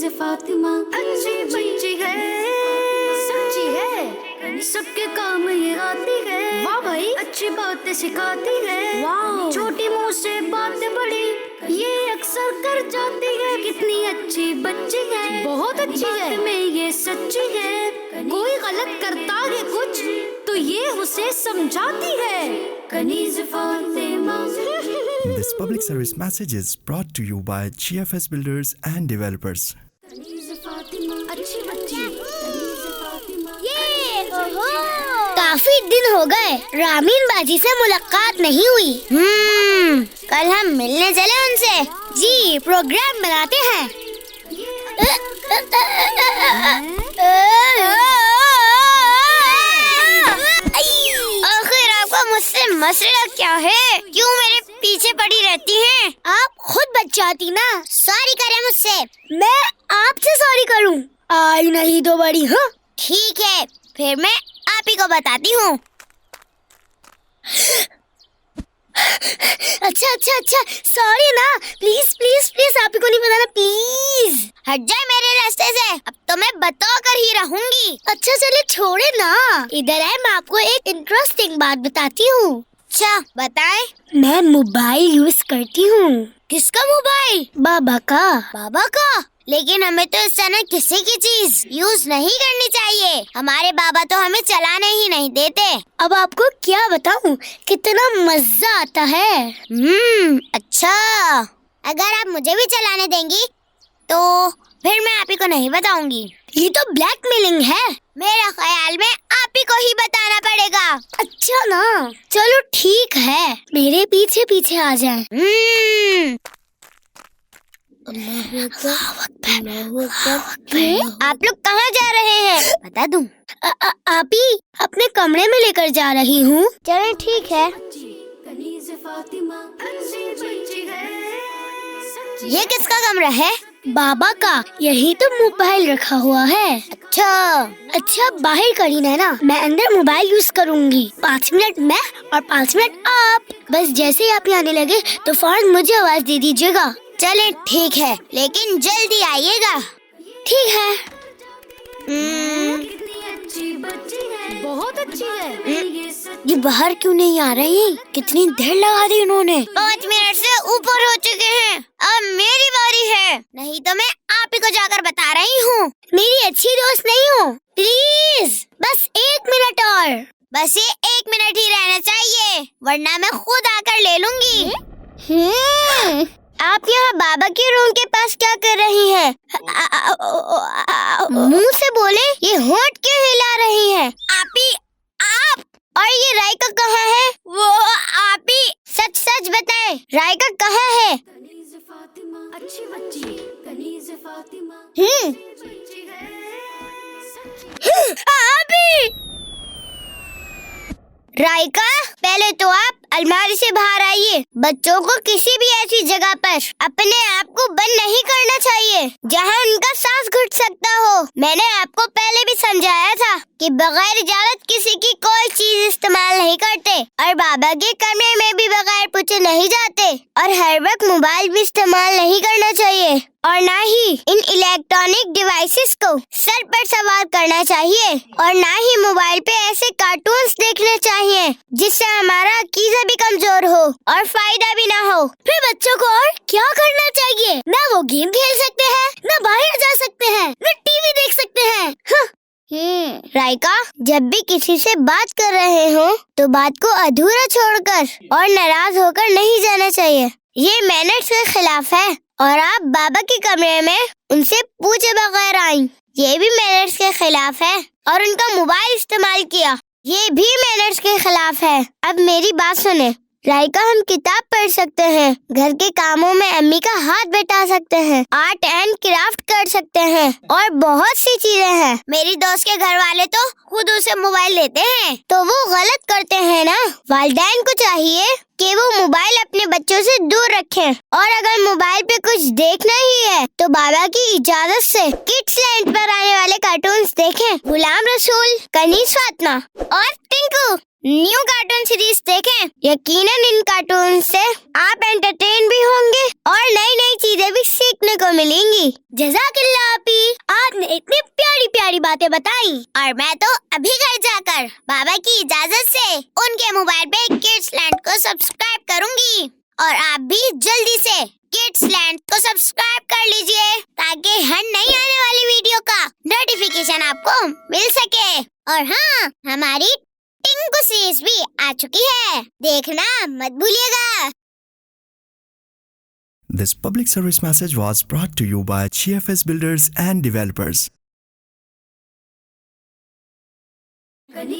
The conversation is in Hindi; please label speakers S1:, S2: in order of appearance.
S1: कनीज़ फातिमा अच्छी बच्ची है, सच्ची है, सबके काम ये आती है। वाह भाई, अच्छी बातें सिखाती है। वाह, छोटी मुँह से बातें बड़ी ये अक्सर कर जाती है। कितनी अच्छी बच्ची है, बहुत अच्छी है, में ये सच्ची है। कोई गलत करता है कुछ तो ये उसे समझाती है। Kaneez Fatima.
S2: This public service message is brought to you by GFS Builders and Developers.
S1: Kaneez Fatima अच्छी बच्ची, कनीज़ फातिमा।
S3: ये काफी दिन हो गए रामीन बाजी से मुलाकात नहीं हुई। कल हम मिलने चले उनसे। जी, प्रोग्राम बनाते हैं। आखिर आपको मुझसे मसला क्या है? क्यों मेरे पीछे पड़ी रहती हैं? आप खुद बच जाती ना। सॉरी करें मुझसे। मैं आपसे सॉरी करूं? आई नहीं तो बड़ी। हाँ ठीक है, फिर मैं आप ही को बताती हूँ। अच्छा, सॉरी ना। प्लीज आप ही को नहीं बताना, प्लीज। हट जाए मेरे रास्ते से, अब तो मैं बता कर ही रहूंगी। अच्छा चले छोड़े ना, इधर आए, मैं आपको एक इंटरेस्टिंग बात बताती हूँ। अच्छा बताएं। मैं मोबाइल यूज करती हूँ। किसका मोबाइल? बाबा का। बाबा का? लेकिन हमें तो इस तरह किसी की चीज यूज नहीं करनी चाहिए। हमारे बाबा तो हमें चलाने ही नहीं देते। अब आपको क्या बताऊं, कितना मजा आता है। अच्छा, अगर आप मुझे भी चलाने देंगी तो फिर मैं आप ही को नहीं बताऊंगी। ये तो ब्लैकमेलिंग है। मेरे ख्याल में आप ही को ही बताना पड़ेगा। अच्छा ना, चलो ठीक है, मेरे पीछे पीछे आ जाएं। आप लोग कहाँ जा रहे हैं? बता दूं? आप ही अपने कमरे में लेकर जा रही हूँ। चलें ठीक है।
S1: कनीज़ फातिमा अच्छी बच्ची है।
S3: ये किसका कमरा है? बाबा का। यही तो मोबाइल रखा हुआ है। अच्छा बाहर करीना है ना, मैं अंदर मोबाइल यूज करूँगी। 5 मिनट मैं और 5 मिनट आप। बस जैसे ही आप यहाँ आने लगे तो फौरन मुझे आवाज दे दीजिएगा। चले ठीक है, लेकिन जल्दी आइएगा। ठीक है।
S1: कितनी अच्छी बच्ची है, बहुत अच्छी है।
S3: ये बाहर क्यों नहीं आ रही? कितनी देर लगा दी इन्होंने। 5 मिनट से ऊपर हो चुके हैं, अब मेरी बारी है। नहीं तो मैं आप ही को जाकर बता रही हूँ। मेरी अच्छी दोस्त नहीं हो, प्लीज बस 1 मिनट और। बस ये 1 मिनट ही रहना चाहिए, वरना मैं खुद आकर ले लूंगी। आप यहाँ बाबा के रूम के पास क्या कर रही हैं? मुंह से बोले, ये होंठ क्यों हिला रही हैं? आप और ये राइका कहाँ है? वो आप ही सच बताएं, राइका कहाँ है?
S1: कनीज़ फातिमा अच्छी बच्ची, कनीज़ फातिमा बच्ची है।
S3: आप ही राइका, पहले तो आप अलमारी से बाहर आइए। बच्चों को किसी भी ऐसी जगह पर अपने आप को बंद नहीं करना चाहिए जहां उनका सांस घुट सकता हो। मैंने आपको पहले भी समझाया था कि बगैर इजाजत किसी की कोई चीज इस्तेमाल नहीं करते, और बाबा के कमरे में भी बगैर पूछे नहीं जाते, और हर वक्त मोबाइल भी इस्तेमाल नहीं करना चाहिए, और ना ही इन इलेक्ट्रॉनिक डिवाइसेस को सर पर सवार करना चाहिए, और ना ही मोबाइल पे ऐसे कार्टून्स देखने चाहिए जिससे हमारा अकीदा भी कमजोर हो और फायदा भी ना हो। फिर बच्चों को और क्या करना चाहिए? ना वो गेम खेल सकते हैं, ना बाहर जा सकते हैं, ना टीवी देख सकते हैं। राइका, जब भी किसी से बात कर रहे हो तो बात को अधूरा छोड़कर और नाराज होकर नहीं जाना चाहिए। ये मैनर्स के खिलाफ है, और आप बाबा के कमरे में उनसे पूछे बगैर आई, ये भी मैनर्स के खिलाफ है, और उनका मोबाइल इस्तेमाल किया, ये भी मैनर्स के खिलाफ है। अब मेरी बात सुने राइका, हम किताब पढ़ सकते हैं, घर के कामों में अम्मी का हाथ बटा सकते हैं, आर्ट एंड क्राफ्ट कर सकते हैं, और बहुत सी चीजें हैं। मेरी दोस्त के घर वाले तो खुद उसे मोबाइल देते हैं, तो वो गलत करते हैं ना। वालिदैन को चाहिए कि वो मोबाइल अपने बच्चों से दूर रखें, और अगर मोबाइल पे कुछ देखना ही है तो बाबा की इजाजत से किड्स लैंड पर आने वाले कार्टून्स देखें। गुलाम रसूल, कनीज़ फातिमा और टिंकू। न्यू कार्टून सीरीज देखें। यकीनन इन कार्टून से आप एंटरटेन भी होंगे और नई नई चीजें भी सीखने को मिलेंगी। जज़ाकल्लाह आपी, आपने इतनी प्यारी प्यारी बातें बताई और मैं तो अभी घर जाकर बाबा की इजाजत से उनके मोबाइल पे किड्स लैंड को सब्सक्राइब करूंगी और आप भी जल्दी से किड्स लैंड को सब्सक्राइब कर लीजिए ताकि हर नई आने वाली वीडियो का नोटिफिकेशन आपको मिल सके। और हाँ, हमारी टिंकू सीरीज भी आ चुकी है, देखना मत भूलिएगा।
S2: This public service message was brought to you by GFS Builders and Developers.
S1: Ghani